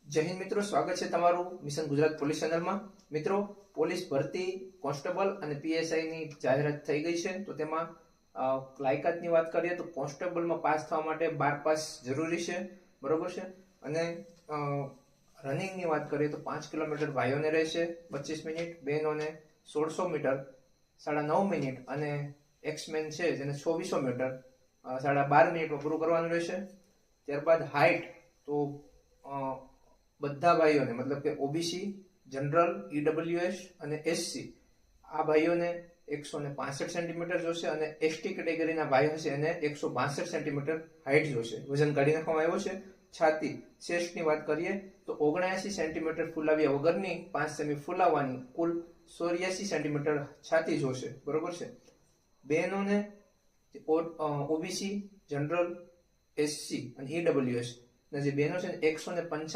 જય હિન્દ મિત્રો, સ્વાગત છે તમારું મિશન ગુજરાત પોલીસ ચેનલમાં। મિત્રો, પોલીસ ભરતી કોન્સ્ટેબલ અને પીએસઆઈ ની જાહેરાત થઈ ગઈ છે। તો તેમાં લાયકાતની વાત કરીએ તો કોન્સ્ટેબલમાં પાસ થવા માટે 12 પાસ જરૂરી છે, બરોબર છે। અને રનિંગની વાત કરીએ તો 5 કિલોમીટર ભાઈઓને રહેશે 25 મિનિટ, બહેનોને 1600 મીટર 9.5 મિનિટ અને એક્સમેન છે જેને 2400 મીટર 12.5 મિનિટમાં પૂરું કરવાનું રહેશે। ત્યારબાદ હાઇટ તો બધા ભાઈઓને મતલબ કે ઓબીસી, જનરલ, ઈડબ્લ્યુએસ અને એસસી આ ભાઈઓને 165 સેન્ટીમીટર જોશે અને એસટી કેટેગરીના ભાઈઓ હશે એને 162 સેન્ટીમીટર હાઇટ જોશે। વજન કાઢી નાખવામાં આવ્યો છે। છાતી ચેસ્ટની વાત કરીએ તો 79 સેન્ટીમીટર ફૂલાવ્યા વગરની 5 સેમી ફૂલાવવાની કુલ 84 સેન્ટીમીટર છાતી જોશે, બરોબર છે। બહેનોને ઓબીસી, જનરલ, એસસી અને ઈડબ્લ્યુએસ જે બહેનો છે 155